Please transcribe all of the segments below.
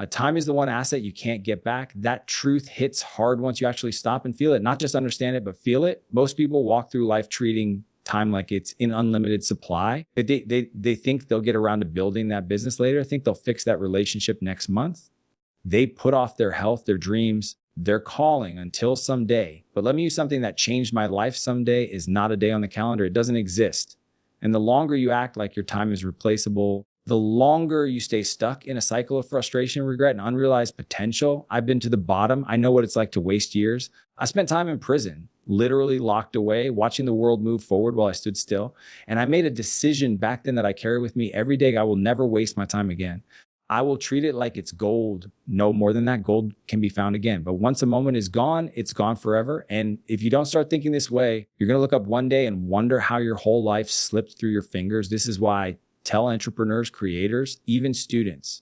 Time is the one asset you can't get back. That truth hits hard once you actually stop and feel it. Not just understand it, but feel it. Most people walk through life treating time like it's in unlimited supply. They think they'll get around to building that business later. Think they'll fix that relationship next month. They put off their health, their dreams, their calling until someday. But let me use something that changed my life. Someday is not a day on the calendar. It doesn't exist. And the longer you act like your time is replaceable, the longer you stay stuck in a cycle of frustration, regret, and unrealized potential. I've been to the bottom. I know what it's like to waste years. I spent time in prison, literally locked away, watching the world move forward while I stood still. And I made a decision back then that I carry with me every day. I will never waste my time again. I will treat it like it's gold. No more than that, gold can be found again. But once a moment is gone, it's gone forever. And if you don't start thinking this way, you're going to look up one day and wonder how your whole life slipped through your fingers. This is why I tell entrepreneurs, creators, even students,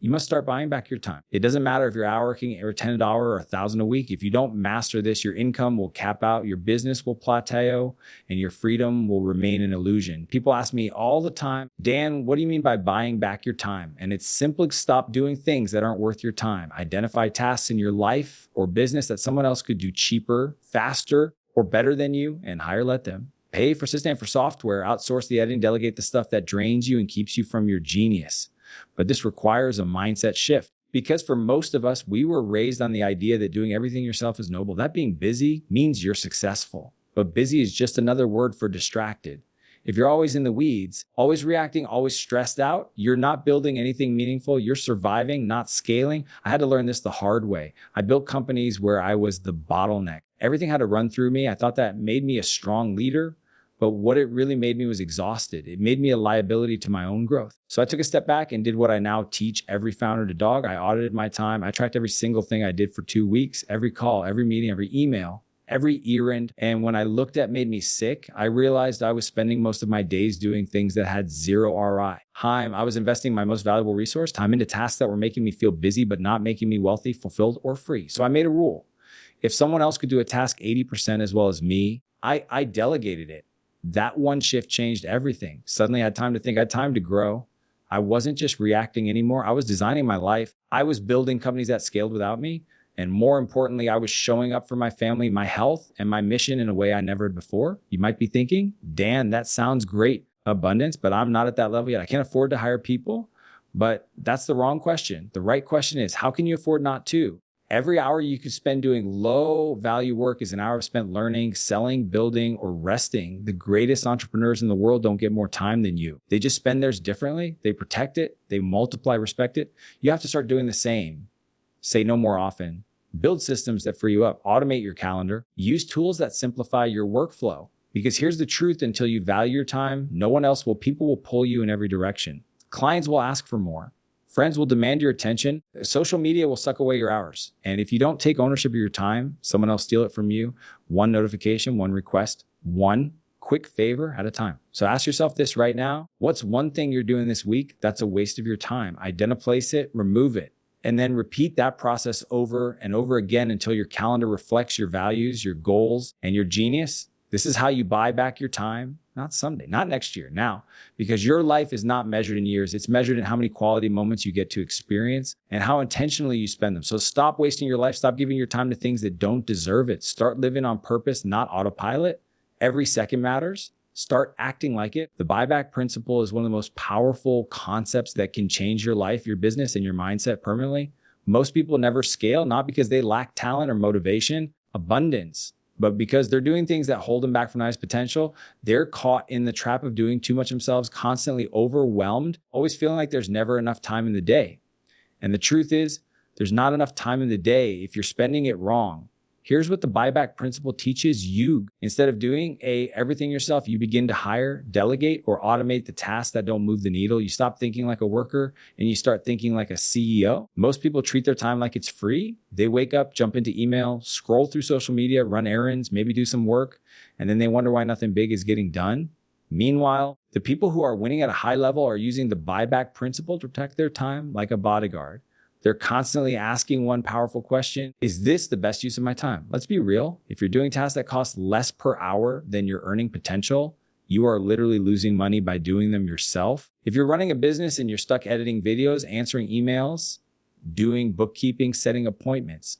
you must start buying back your time. It doesn't matter if you're hourworking or $10 or $1,000 a week. If you don't master this, your income will cap out, your business will plateau, and your freedom will remain an illusion. People ask me all the time, Dan, what do you mean by buying back your time? And it's simply stop doing things that aren't worth your time. Identify tasks in your life or business that someone else could do cheaper, faster, or better than you, and let them. Pay for system for software, outsource the editing, delegate the stuff that drains you and keeps you from your genius. But this requires a mindset shift because for most of us, we were raised on the idea that doing everything yourself is noble. That being busy means you're successful, but busy is just another word for distracted. If you're always in the weeds, always reacting, always stressed out, you're not building anything meaningful. You're surviving, not scaling. I had to learn this the hard way. I built companies where I was the bottleneck. Everything had to run through me. I thought that made me a strong leader. But what it really made me was exhausted. It made me a liability to my own growth. So I took a step back and did what I now teach every founder to dog. I audited my time. I tracked every single thing I did for 2 weeks, every call, every meeting, every email, every errand. And when I looked at made me sick, I realized I was spending most of my days doing things that had zero ROI. Time, I was investing my most valuable resource, time, into tasks that were making me feel busy, but not making me wealthy, fulfilled, or free. So I made a rule. If someone else could do a task 80% as well as me, I delegated it. That one shift changed everything. Suddenly I had time to think, I had time to grow. I wasn't just reacting anymore. I was designing my life. I was building companies that scaled without me. And more importantly, I was showing up for my family, my health, and my mission in a way I never had before. You might be thinking, Dan, that sounds great, abundance, but I'm not at that level yet. I can't afford to hire people. But that's the wrong question. The right question is, how can you afford not to? Every hour you could spend doing low value work is an hour spent learning, selling, building, or resting. The greatest entrepreneurs in the world don't get more time than you. They just spend theirs differently. They protect it. They multiply, respect it. You have to start doing the same. Say no more often. Build systems that free you up. Automate your calendar. Use tools that simplify your workflow. Because here's the truth, until you value your time, no one else will. People will pull you in every direction. Clients will ask for more. Friends will demand your attention. Social media will suck away your hours. And if you don't take ownership of your time, someone else steal it from you. One notification, one request, one quick favor at a time. So ask yourself this right now. What's one thing you're doing this week that's a waste of your time? Identify it, remove it, and then repeat that process over and over again until your calendar reflects your values, your goals, and your genius. This is how you buy back your time. Not someday, not next year, now. Because your life is not measured in years. It's measured in how many quality moments you get to experience and how intentionally you spend them. So stop wasting your life. Stop giving your time to things that don't deserve it. Start living on purpose, not autopilot. Every second matters. Start acting like it. The buyback principle is one of the most powerful concepts that can change your life, your business, and your mindset permanently. Most people never scale, not because they lack talent or motivation, abundance, but because they're doing things that hold them back from highest potential. They're caught in the trap of doing too much themselves, constantly overwhelmed, always feeling like there's never enough time in the day. And the truth is, there's not enough time in the day if you're spending it wrong. Here's what the buyback principle teaches you. Instead of doing everything yourself, you begin to hire, delegate, or automate the tasks that don't move the needle. You stop thinking like a worker and you start thinking like a CEO. Most people treat their time like it's free. They wake up, jump into email, scroll through social media, run errands, maybe do some work, and then they wonder why nothing big is getting done. Meanwhile, the people who are winning at a high level are using the buyback principle to protect their time like a bodyguard. They're constantly asking one powerful question: is this the best use of my time? Let's be real. If you're doing tasks that cost less per hour than your earning potential, you are literally losing money by doing them yourself. If you're running a business and you're stuck editing videos, answering emails, doing bookkeeping, setting appointments,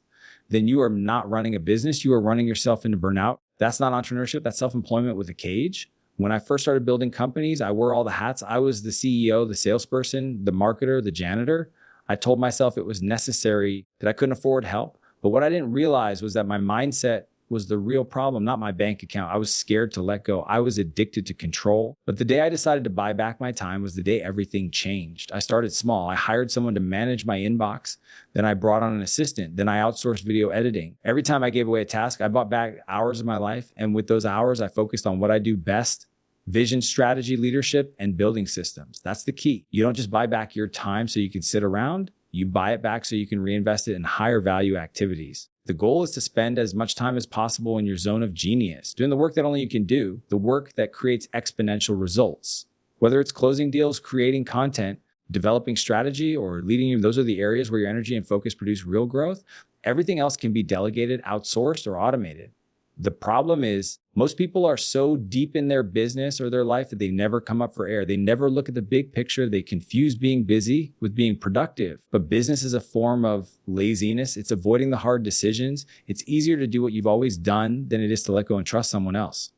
then you are not running a business. You are running yourself into burnout. That's not entrepreneurship. That's self-employment with a cage. When I first started building companies, I wore all the hats. I was the CEO, the salesperson, the marketer, the janitor. I told myself it was necessary, that I couldn't afford help. But what I didn't realize was that my mindset was the real problem, not my bank account. I was scared to let go. I was addicted to control. But the day I decided to buy back my time was the day everything changed. I started small. I hired someone to manage my inbox. Then I brought on an assistant. Then I outsourced video editing. Every time I gave away a task, I bought back hours of my life. And with those hours, I focused on what I do best: vision, strategy, leadership, and building systems. That's the key. You don't just buy back your time so you can sit around. You buy it back so you can reinvest it in higher value activities. The goal is to spend as much time as possible in your zone of genius, doing the work that only you can do, the work that creates exponential results. Whether it's closing deals, creating content, developing strategy, or leading you, those are the areas where your energy and focus produce real growth. Everything else can be delegated, outsourced, or automated. The problem is most people are so deep in their business or their life that they never come up for air. They never look at the big picture. They confuse being busy with being productive. But business is a form of laziness. It's avoiding the hard decisions. It's easier to do what you've always done than it is to let go and trust someone else.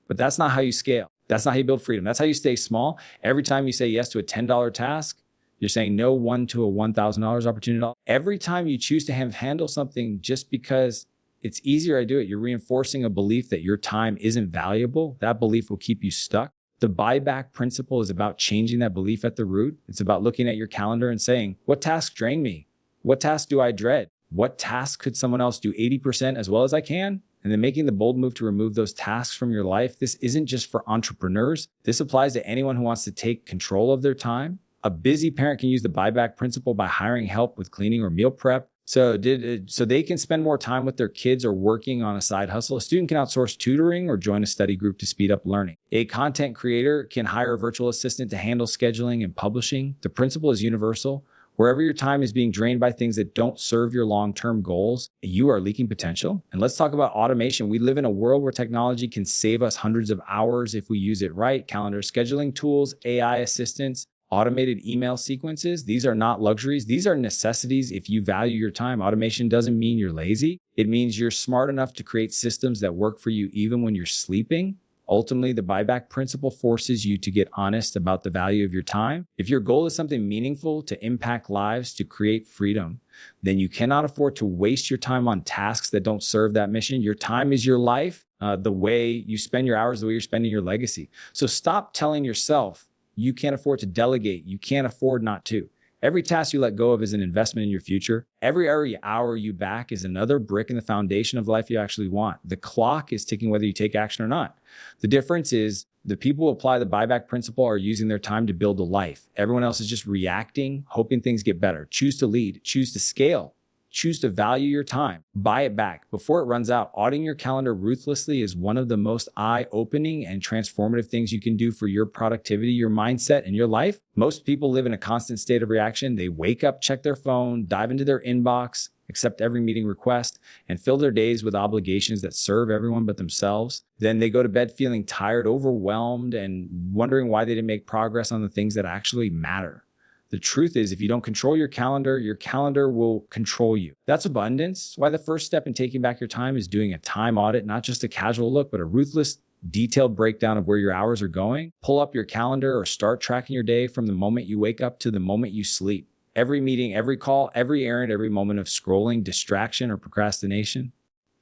But that's not how you scale. That's not how you build freedom. That's how you stay small. Every time you say yes to a $10 task, you're saying no to a $1,000 opportunity. Every time you choose to handle something just because it's easier to do it, you're reinforcing a belief that your time isn't valuable. That belief will keep you stuck. The buyback principle is about changing that belief at the root. It's about looking at your calendar and saying, what tasks drain me? What tasks do I dread? What tasks could someone else do 80% as well as I can? And then making the bold move to remove those tasks from your life. This isn't just for entrepreneurs. This applies to anyone who wants to take control of their time. A busy parent can use the buyback principle by hiring help with cleaning or meal prep. So they can spend more time with their kids or working on a side hustle. A student can outsource tutoring or join a study group to speed up learning. A content creator can hire a virtual assistant to handle scheduling and publishing. The principle is universal. Wherever your time is being drained by things that don't serve your long-term goals, you are leaking potential. And let's talk about automation. We live in a world where technology can save us hundreds of hours if we use it right. Calendar scheduling tools, AI assistants, automated email sequences. These are not luxuries. These are necessities if you value your time. Automation doesn't mean you're lazy. It means you're smart enough to create systems that work for you even when you're sleeping. Ultimately, the buyback principle forces you to get honest about the value of your time. If your goal is something meaningful, to impact lives, to create freedom, then you cannot afford to waste your time on tasks that don't serve that mission. Your time is your life. The way you spend your hours, the way you're spending your legacy. So stop telling yourself you can't afford to delegate. You can't afford not to. Every task you let go of is an investment in your future. Every hour you back is another brick in the foundation of the life you actually want. The clock is ticking whether you take action or not. The difference is the people who apply the buyback principle are using their time to build a life. Everyone else is just reacting, hoping things get better. Choose to lead, choose to scale. Choose to value your time. Buy it back before it runs out. Auditing your calendar ruthlessly is one of the most eye-opening and transformative things you can do for your productivity, your mindset, and your life. Most people live in a constant state of reaction. They wake up, check their phone, dive into their inbox, accept every meeting request, and fill their days with obligations that serve everyone but themselves. Then they go to bed feeling tired, overwhelmed, and wondering why they didn't make progress on the things that actually matter. The truth is, if you don't control your calendar will control you. That's abundance. Why the first step in taking back your time is doing a time audit, not just a casual look, but a ruthless, detailed breakdown of where your hours are going. Pull up your calendar or start tracking your day from the moment you wake up to the moment you sleep. Every meeting, every call, every errand, every moment of scrolling, distraction, or procrastination.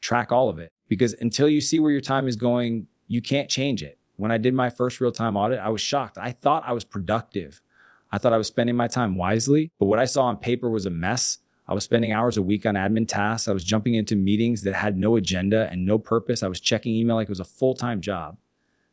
Track all of it. Because until you see where your time is going, you can't change it. When I did my first real-time audit, I was shocked. I thought I was productive. I thought I was spending my time wisely, but what I saw on paper was a mess. I was spending hours a week on admin tasks. I was jumping into meetings that had no agenda and no purpose. I was checking email like it was a full-time job.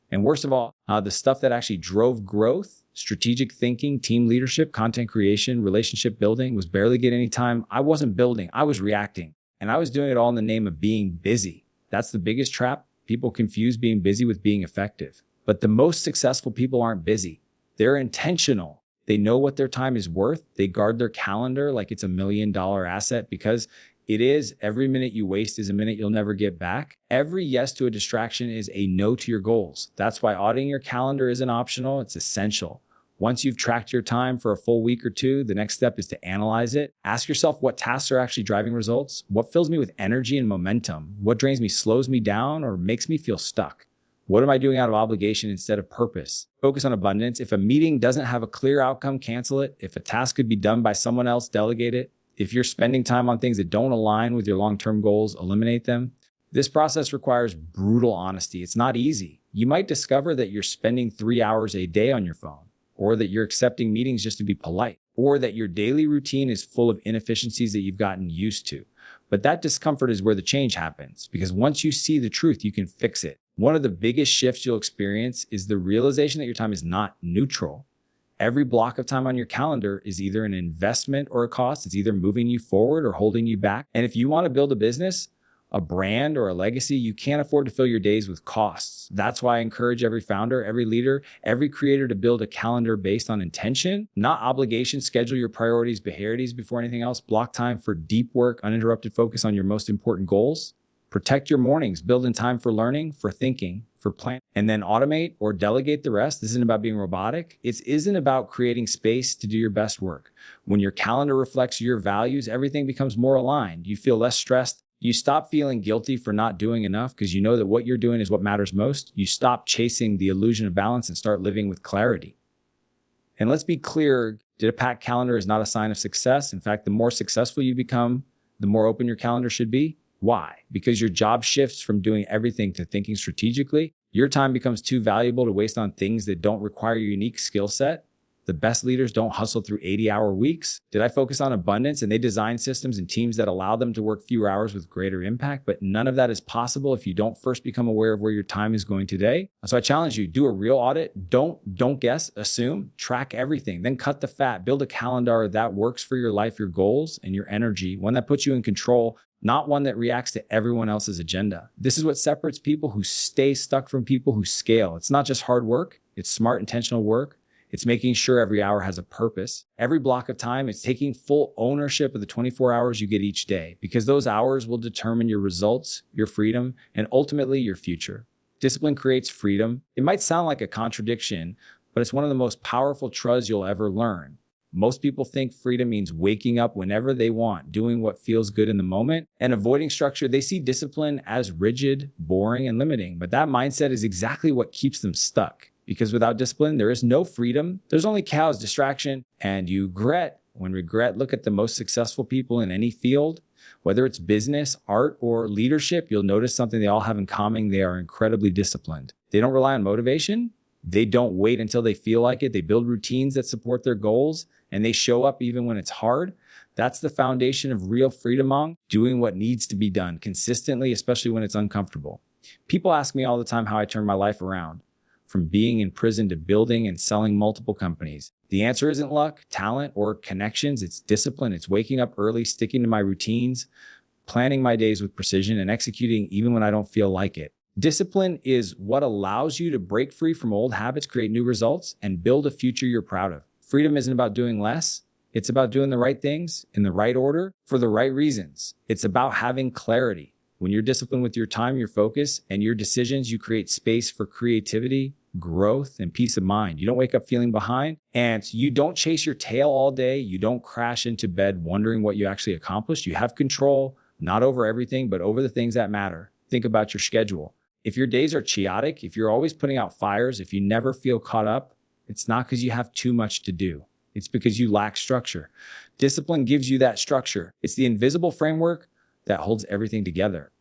And worst of all, the stuff that actually drove growth, strategic thinking, team leadership, content creation, relationship building was barely getting any time. I wasn't building, I was reacting. And I was doing it all in the name of being busy. That's the biggest trap. People confuse being busy with being effective. But the most successful people aren't busy. They're intentional. They know what their time is worth. They guard their calendar like it's $1 million asset because it is. Every minute you waste is a minute you'll never get back. Every yes to a distraction is a no to your goals. That's why auditing your calendar isn't optional. It's essential. Once you've tracked your time for a full week or two, the next step is to analyze it. Ask yourself what tasks are actually driving results. What fills me with energy and momentum? What drains me, slows me down, or makes me feel stuck? What am I doing out of obligation instead of purpose? Focus on abundance. If a meeting doesn't have a clear outcome, cancel it. If a task could be done by someone else, delegate it. If you're spending time on things that don't align with your long-term goals, eliminate them. This process requires brutal honesty. It's not easy. You might discover that you're spending 3 hours a day on your phone, or that you're accepting meetings just to be polite, or that your daily routine is full of inefficiencies that you've gotten used to. But that discomfort is where the change happens, because once you see the truth, you can fix it. One of the biggest shifts you'll experience is the realization that your time is not neutral. Every block of time on your calendar is either an investment or a cost. It's either moving you forward or holding you back. And if you want to build a business, a brand, or a legacy, you can't afford to fill your days with costs. That's why I encourage every founder, every leader, every creator to build a calendar based on intention, not obligation. Schedule your priorities before anything else. Block time for deep work, uninterrupted focus on your most important goals. Protect your mornings. Build in time for learning, for thinking, for planning, and then automate or delegate the rest. This isn't about being robotic. It isn't about creating space to do your best work. When your calendar reflects your values, everything becomes more aligned. You feel less stressed. You stop feeling guilty for not doing enough because you know that what you're doing is what matters most. You stop chasing the illusion of balance and start living with clarity. And let's be clear, a packed calendar is not a sign of success. In fact, the more successful you become, the more open your calendar should be. Why? Because your job shifts from doing everything to thinking strategically. Your time becomes too valuable to waste on things that don't require your unique skill set. The best leaders don't hustle through 80-hour weeks. Did I focus on abundance? And they design systems and teams that allow them to work fewer hours with greater impact. But none of that is possible if you don't first become aware of where your time is going today. So I challenge you, do a real audit. Don't guess, assume, track everything. Then cut the fat. Build a calendar that works for your life, your goals, and your energy. One that puts you in control, not one that reacts to everyone else's agenda. This is what separates people who stay stuck from people who scale. It's not just hard work. It's smart, intentional work. It's making sure every hour has a purpose. Every block of time, it's taking full ownership of the 24 hours you get each day, because those hours will determine your results, your freedom, and ultimately your future. Discipline creates freedom. It might sound like a contradiction, but it's one of the most powerful truths you'll ever learn. Most people think freedom means waking up whenever they want, doing what feels good in the moment, and avoiding structure. They see discipline as rigid, boring, and limiting, but that mindset is exactly what keeps them stuck. Because without discipline, there is no freedom. There's only chaos, distraction, and regret. When regret, look at the most successful people in any field, whether it's business, art, or leadership, you'll notice something they all have in common. They are incredibly disciplined. They don't rely on motivation. They don't wait until they feel like it. They build routines that support their goals, and they show up even when it's hard. That's the foundation of real freedom, doing what needs to be done consistently, especially when it's uncomfortable. People ask me all the time how I turn my life around, from being in prison to building and selling multiple companies. The answer isn't luck, talent, or connections. It's discipline. It's waking up early, sticking to my routines, planning my days with precision, and executing even when I don't feel like it. Discipline is what allows you to break free from old habits, create new results, and build a future you're proud of. Freedom isn't about doing less. It's about doing the right things in the right order for the right reasons. It's about having clarity. When you're disciplined with your time, your focus, and your decisions, you create space for creativity, growth, and peace of mind. You don't wake up feeling behind, and you don't chase your tail all day. You don't crash into bed wondering what you actually accomplished. You have control, not over everything, but over the things that matter. Think about your schedule. If your days are chaotic, if you're always putting out fires, if you never feel caught up, it's not because you have too much to do. It's because you lack structure. Discipline gives you that structure. It's the invisible framework that holds everything together.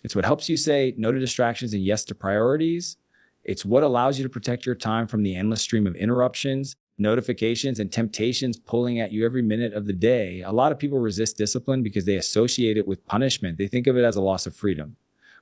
It's what helps you say no to distractions and yes to priorities. It's what allows you to protect your time from the endless stream of interruptions, notifications, and temptations pulling at you every minute of the day. A lot of people resist discipline because they associate it with punishment. They think of it as a loss of freedom.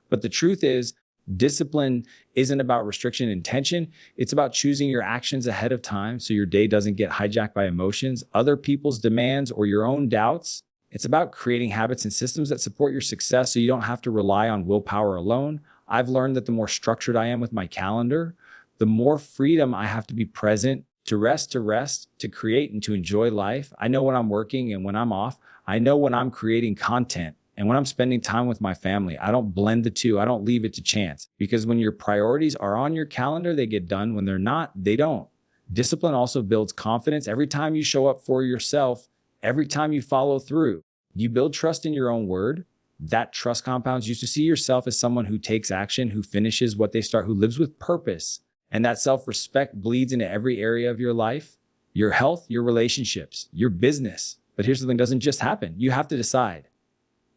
But the truth is, discipline isn't about restriction and tension. It's about choosing your actions ahead of time so your day doesn't get hijacked by emotions, other people's demands, or your own doubts. It's about creating habits and systems that support your success so you don't have to rely on willpower alone. I've learned that the more structured I am with my calendar, the more freedom I have to be present, to rest, to create, and to enjoy life. I know when I'm working and when I'm off. I know when I'm creating content and when I'm spending time with my family. I don't blend the two. I don't leave it to chance, because when your priorities are on your calendar, they get done. When they're not, they don't. Discipline also builds confidence. Every time you show up for yourself, every time you follow through, you build trust in your own word. That trust compounds. You to see yourself as someone who takes action, who finishes what they start, who lives with purpose. And that self-respect bleeds into every area of your life, your health, your relationships, your business. But here's the thing, it doesn't just happen. You have to decide.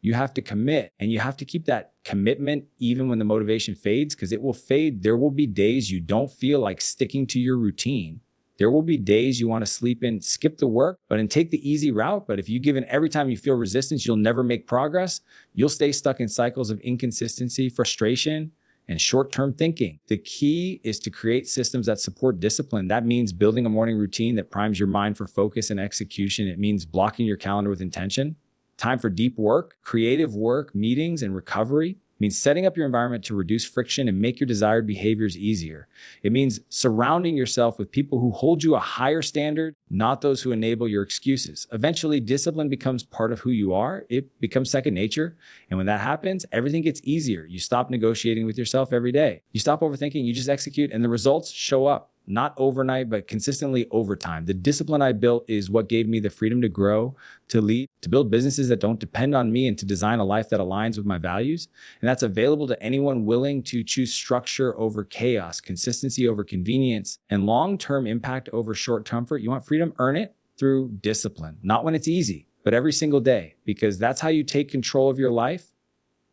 You have to commit, and you have to keep that commitment even when the motivation fades, because it will fade. There will be days you don't feel like sticking to your routine. There will be days you want to sleep in, skip the work, and take the easy route. But if you give in every time you feel resistance, you'll never make progress. You'll stay stuck in cycles of inconsistency, frustration, and short-term thinking. The key is to create systems that support discipline. That means building a morning routine that primes your mind for focus and execution. It means blocking your calendar with intention. Time for deep work, creative work, meetings, and recovery. It means setting up your environment to reduce friction and make your desired behaviors easier. It means surrounding yourself with people who hold you a higher standard, not those who enable your excuses. Eventually, discipline becomes part of who you are. It becomes second nature. And when that happens, everything gets easier. You stop negotiating with yourself every day. You stop overthinking, you just execute, and the results show up. Not overnight, but consistently over time. The discipline I built is what gave me the freedom to grow, to lead, to build businesses that don't depend on me, and to design a life that aligns with my values. And that's available to anyone willing to choose structure over chaos, consistency over convenience, and long-term impact over short comfort. You want freedom? Earn it through discipline. Not when it's easy, but every single day, because that's how you take control of your life.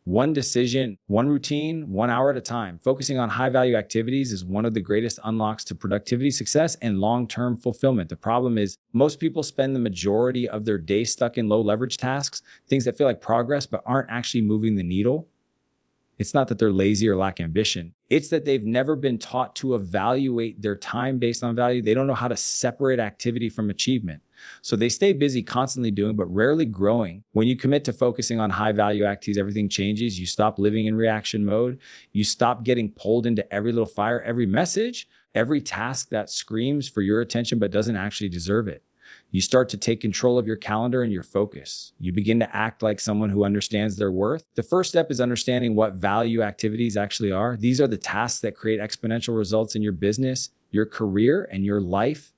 One decision, one routine, 1 hour at a time. Focusing on high-value activities is one of the greatest unlocks to productivity, success, and long-term fulfillment. The problem is most people spend the majority of their day stuck in low-leverage tasks, things that feel like progress but aren't actually moving the needle. It's not that they're lazy or lack ambition. It's that they've never been taught to evaluate their time based on value. They don't know how to separate activity from achievement. So they stay busy constantly doing, but rarely growing. When you commit to focusing on high value activities, everything changes. You stop living in reaction mode. You stop getting pulled into every little fire, every message, every task that screams for your attention but doesn't actually deserve it. You start to take control of your calendar and your focus. You begin to act like someone who understands their worth. The first step is understanding what value activities actually are. These are the tasks that create exponential results in your business, your career, and your life.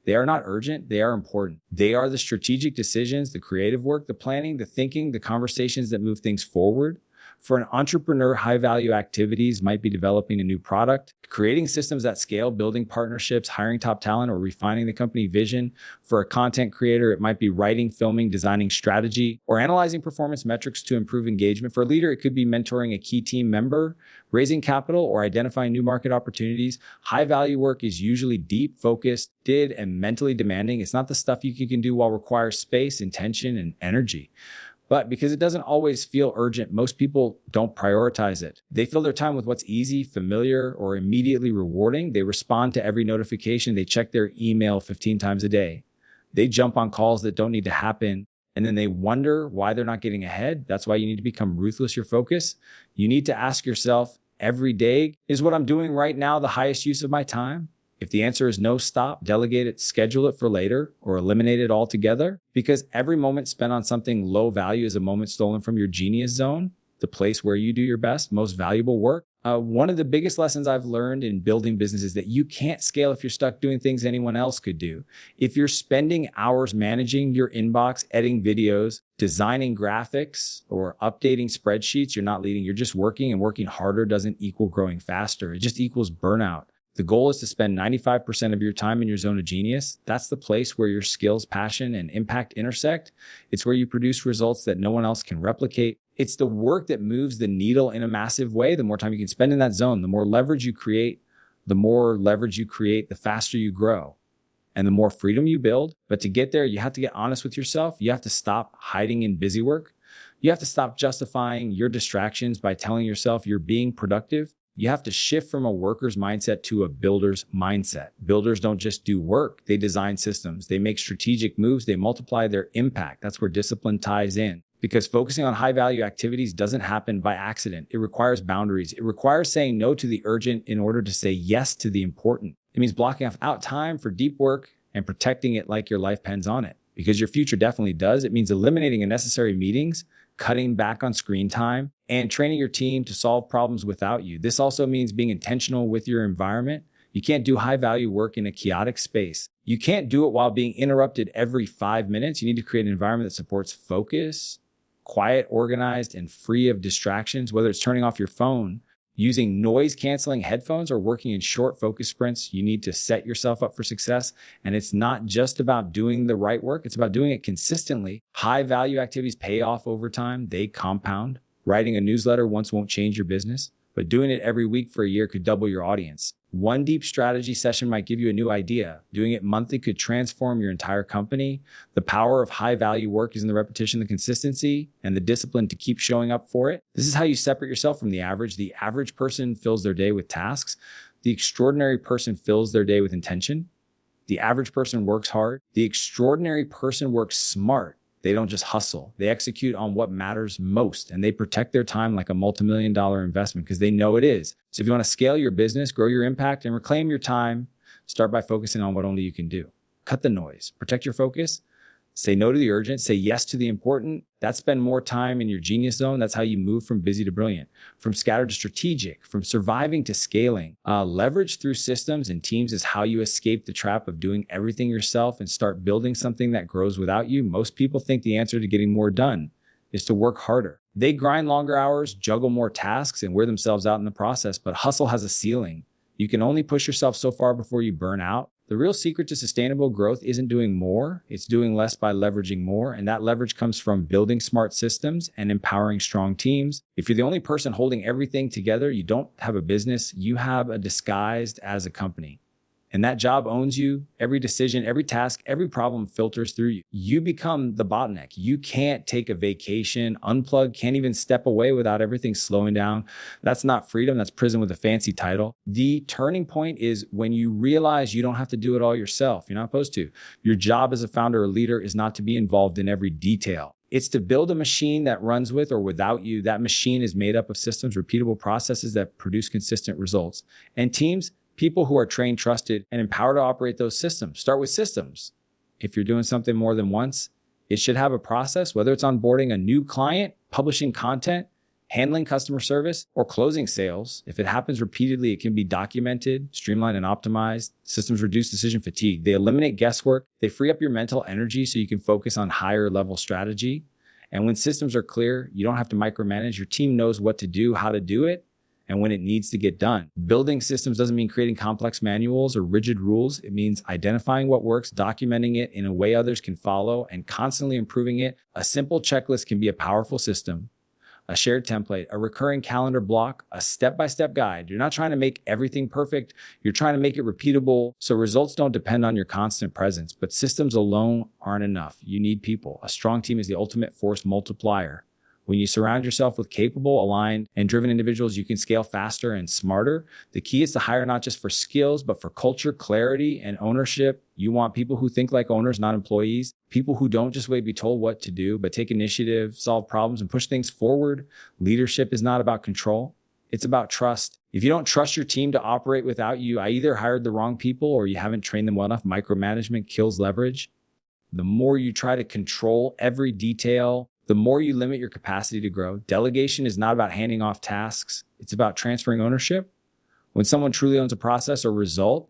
They are not urgent, they are important. They are the strategic decisions, the creative work, the planning, the thinking, the conversations that move things forward. For an entrepreneur, high-value activities might be developing a new product, creating systems that scale, building partnerships, hiring top talent, or refining the company vision. For a content creator, it might be writing, filming, designing strategy, or analyzing performance metrics to improve engagement. For a leader, it could be mentoring a key team member, raising capital, or identifying new market opportunities. High-value work is usually deep, focused, and mentally demanding. It's not the stuff you can do while it requires space, intention, and energy. But because it doesn't always feel urgent, most people don't prioritize it. They fill their time with what's easy, familiar, or immediately rewarding. They respond to every notification. They check their email 15 times a day. They jump on calls that don't need to happen. And then they wonder why they're not getting ahead. That's why you need to become ruthless your focus. You need to ask yourself every day, is what I'm doing right now the highest use of my time? If the answer is no, stop, delegate it, schedule it for later, or eliminate it altogether. Because every moment spent on something low value is a moment stolen from your genius zone, the place where you do your best, most valuable work. One of the biggest lessons I've learned in building business is that you can't scale if you're stuck doing things anyone else could do. If you're spending hours managing your inbox, editing videos, designing graphics, or updating spreadsheets, you're not leading, you're just working, and working harder doesn't equal growing faster. It just equals burnout. The goal is to spend 95% of your time in your zone of genius. That's the place where your skills, passion, and impact intersect. It's where you produce results that no one else can replicate. It's the work that moves the needle in a massive way. The more time you can spend in that zone, the more leverage you create, the faster you grow, and the more freedom you build. But to get there, you have to get honest with yourself. You have to stop hiding in busy work. You have to stop justifying your distractions by telling yourself you're being productive. You have to shift from a worker's mindset to a builder's mindset. Builders don't just do work, they design systems. They make strategic moves, they multiply their impact. That's where discipline ties in. Because focusing on high-value activities doesn't happen by accident. It requires boundaries. It requires saying no to the urgent in order to say yes to the important. It means blocking off time for deep work and protecting it like your life depends on it. Because your future definitely does. It means eliminating unnecessary meetings, cutting back on screen time, and training your team to solve problems without you. This also means being intentional with your environment. You can't do high value work in a chaotic space. You can't do it while being interrupted every 5 minutes. You need to create an environment that supports focus, quiet, organized, and free of distractions, whether it's turning off your phone, using noise canceling headphones, or working in short focus sprints. You need to set yourself up for success. And it's not just about doing the right work. It's about doing it consistently. High value activities pay off over time. They compound. Writing a newsletter once won't change your business, but doing it every week for a year could double your audience. One deep strategy session might give you a new idea. Doing it monthly could transform your entire company. The power of high value work is in the repetition, the consistency, and the discipline to keep showing up for it. This is how you separate yourself from the average. The average person fills their day with tasks. The extraordinary person fills their day with intention. The average person works hard. The extraordinary person works smart. They don't just hustle. They execute on what matters most, and they protect their time like a multi-million-dollar investment because they know it is. So if you want to scale your business, grow your impact, and reclaim your time, start by focusing on what only you can do. Cut the noise, protect your focus, say no to the urgent, say yes to the important. That's spend more time in your genius zone. That's how you move from busy to brilliant, from scattered to strategic, from surviving to scaling. Leverage through systems and teams is how you escape the trap of doing everything yourself and start building something that grows without you. Most people think the answer to getting more done is to work harder. They grind longer hours, juggle more tasks, and wear themselves out in the process, but hustle has a ceiling. You can only push yourself so far before you burn out. The real secret to sustainable growth isn't doing more, it's doing less by leveraging more. And that leverage comes from building smart systems and empowering strong teams. If you're the only person holding everything together, you don't have a business, you have a disguised as a company. And that job owns you. Every decision, every task, every problem filters through you. You become the bottleneck. You can't take a vacation, unplug, can't even step away without everything slowing down. That's not freedom, that's prison with a fancy title. The turning point is when you realize you don't have to do it all yourself. You're not supposed to. Your job as a founder or leader is not to be involved in every detail. It's to build a machine that runs with or without you. That machine is made up of systems, repeatable processes that produce consistent results. And teams, people who are trained, trusted, and empowered to operate those systems. Start with systems. If you're doing something more than once, it should have a process, whether it's onboarding a new client, publishing content, handling customer service, or closing sales. If it happens repeatedly, it can be documented, streamlined, and optimized. Systems reduce decision fatigue. They eliminate guesswork. They free up your mental energy so you can focus on higher level strategy. And when systems are clear, you don't have to micromanage. Your team knows what to do, how to do it, and when it needs to get done. Building systems doesn't mean creating complex manuals or rigid rules. It means identifying what works, documenting it in a way others can follow, and constantly improving it. A simple checklist can be a powerful system. A shared template, a recurring calendar block, a step-by-step guide. You're not trying to make everything perfect. You're trying to make it repeatable so results don't depend on your constant presence. But systems alone aren't enough. You need people. A strong team is the ultimate force multiplier. When you surround yourself with capable, aligned, and driven individuals, you can scale faster and smarter. The key is to hire not just for skills, but for culture, clarity, and ownership. You want people who think like owners, not employees. People who don't just wait to be told what to do, but take initiative, solve problems, and push things forward. Leadership is not about control. It's about trust. If you don't trust your team to operate without you, I either hired the wrong people or you haven't trained them well enough. Micromanagement kills leverage. The more you try to control every detail, the more you limit your capacity to grow. Delegation is not about handing off tasks. It's about transferring ownership. When someone truly owns a process or result,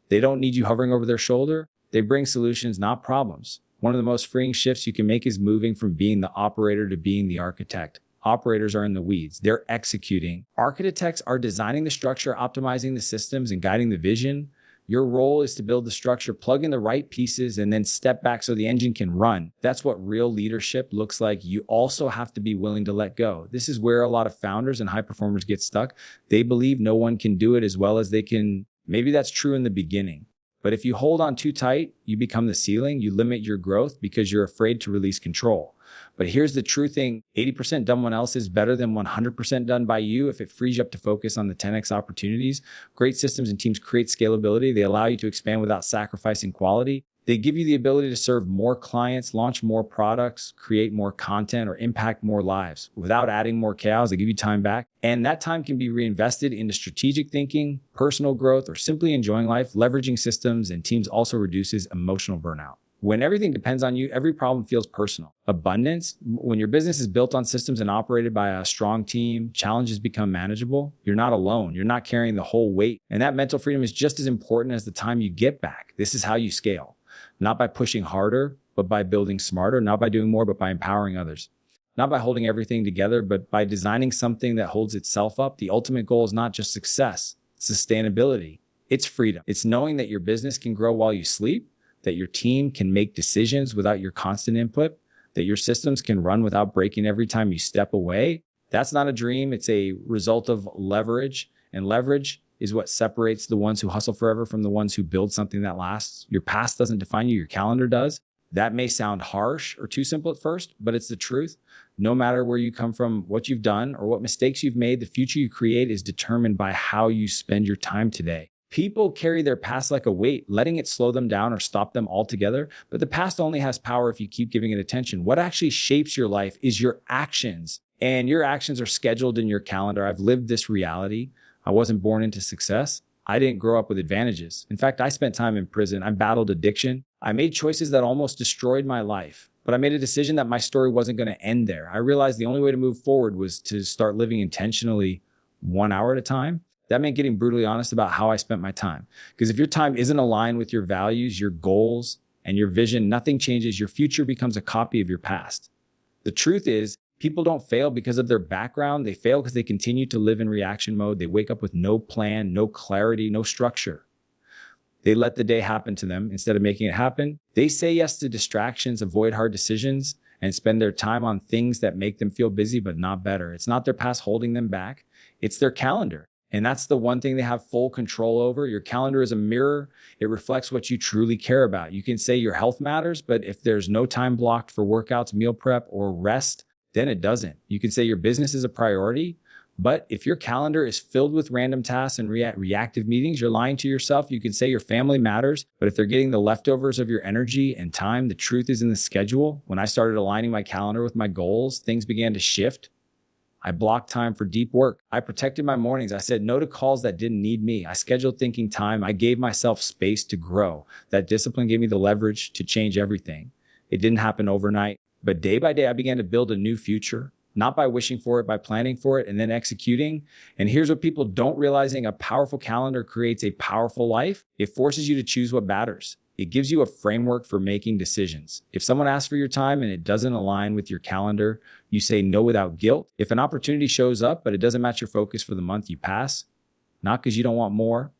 they don't need you hovering over their shoulder. They bring solutions, not problems. One of the most freeing shifts you can make is moving from being the operator to being the architect. Operators are in the weeds. They're executing. Architects are designing the structure, optimizing the systems, and guiding the vision. Your role is to build the structure, plug in the right pieces, and then step back so the engine can run. That's what real leadership looks like. You also have to be willing to let go. This is where a lot of founders and high performers get stuck. They believe no one can do it as well as they can. Maybe that's true in the beginning. But if you hold on too tight, you become the ceiling. You limit your growth because you're afraid to release control. But here's the true thing. 80% done when else is better than 100% done by you if it frees you up to focus on the 10x opportunities. Great systems and teams create scalability. They allow you to expand without sacrificing quality. They give you the ability to serve more clients, launch more products, create more content, or impact more lives without adding more chaos. They give you time back. And that time can be reinvested into strategic thinking, personal growth, or simply enjoying life. Leveraging systems and teams also reduces emotional burnout. When everything depends on you, every problem feels personal. Abundance, when your business is built on systems and operated by a strong team, challenges become manageable. You're not alone. You're not carrying the whole weight. And that mental freedom is just as important as the time you get back. This is how you scale. Not by pushing harder, but by building smarter. Not by doing more, but by empowering others. Not by holding everything together, but by designing something that holds itself up. The ultimate goal is not just success, it's sustainability. It's freedom. It's knowing that your business can grow while you sleep, that your team can make decisions without your constant input, that your systems can run without breaking every time you step away. That's not a dream. It's a result of leverage. And leverage is what separates the ones who hustle forever from the ones who build something that lasts. Your past doesn't define you. Your calendar does. That may sound harsh or too simple at first, but it's the truth. No matter where you come from, what you've done, or what mistakes you've made, the future you create is determined by how you spend your time today. People carry their past like a weight, letting it slow them down or stop them altogether. But the past only has power if you keep giving it attention. What actually shapes your life is your actions, and your actions are scheduled in your calendar. I've lived this reality. I wasn't born into success. I didn't grow up with advantages. In fact, I spent time in prison. I battled addiction. I made choices that almost destroyed my life. But I made a decision that my story wasn't going to end there. I realized the only way to move forward was to start living intentionally 1 hour at a time. That meant getting brutally honest about how I spent my time. Because if your time isn't aligned with your values, your goals, and your vision, nothing changes. Your future becomes a copy of your past. The truth is, people don't fail because of their background. They fail because they continue to live in reaction mode. They wake up with no plan, no clarity, no structure. They let the day happen to them instead of making it happen. They say yes to distractions, avoid hard decisions, and spend their time on things that make them feel busy but not better. It's not their past holding them back. It's their calendar. And that's the one thing they have full control over. Your calendar is a mirror. It reflects what you truly care about. You can say your health matters, but if there's no time blocked for workouts, meal prep, or rest, then it doesn't. You can say your business is a priority, but if your calendar is filled with random tasks and reactive meetings, you're lying to yourself. You can say your family matters, but if they're getting the leftovers of your energy and time, the truth is in the schedule. When I started aligning my calendar with my goals, things began to shift. I blocked time for deep work. I protected my mornings. I said no to calls that didn't need me. I scheduled thinking time. I gave myself space to grow. That discipline gave me the leverage to change everything. It didn't happen overnight, but day by day, I began to build a new future, not by wishing for it, by planning for it and then executing. And here's what people don't realizing: a powerful calendar creates a powerful life. It forces you to choose what matters. It gives you a framework for making decisions. If someone asks for your time and it doesn't align with your calendar, you say no without guilt. If an opportunity shows up, but it doesn't match your focus for the month, you pass. Not because you don't want more,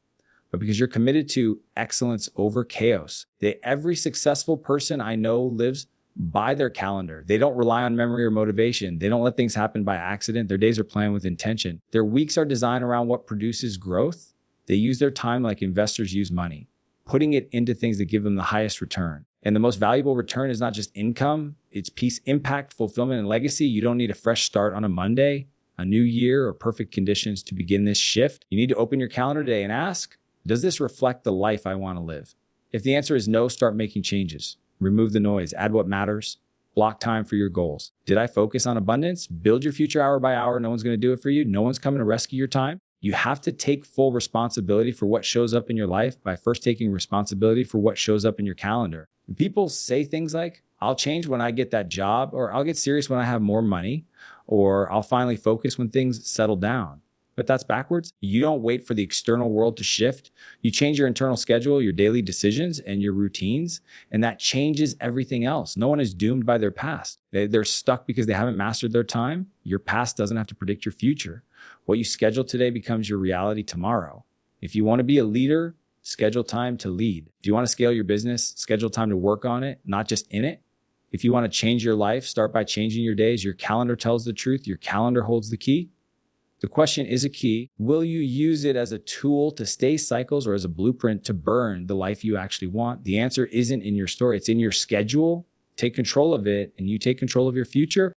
but because you're committed to excellence over chaos. Every successful person I know lives by their calendar. They don't rely on memory or motivation. They don't let things happen by accident. Their days are planned with intention. Their weeks are designed around what produces growth. They use their time like investors use money, putting it into things that give them the highest return. And the most valuable return is not just income, it's peace, impact, fulfillment, and legacy. You don't need a fresh start on a Monday, a new year, or perfect conditions to begin this shift. You need to open your calendar today and ask, does this reflect the life I want to live? If the answer is no, start making changes. Remove the noise, add what matters, block time for your goals. Did I focus on abundance? Build your future hour by hour. No one's going to do it for you. No one's coming to rescue your time. You have to take full responsibility for what shows up in your life by first taking responsibility for what shows up in your calendar. People say things like, I'll change when I get that job, or I'll get serious when I have more money, or I'll finally focus when things settle down. But that's backwards. You don't wait for the external world to shift. You change your internal schedule, your daily decisions, and your routines, and that changes everything else. No one is doomed by their past. They're stuck because they haven't mastered their time. Your past doesn't have to predict your future. What you schedule today becomes your reality tomorrow. If you want to be a leader, schedule time to lead. If you want to scale your business, schedule time to work on it, not just in it. If you want to change your life, start by changing your days. Your calendar tells the truth. Your calendar holds the key. The question is a key. Will you use it as a tool to stay cycles or as a blueprint to burn the life you actually want? The answer isn't in your story. It's in your schedule. Take control of it, and you take control of your future.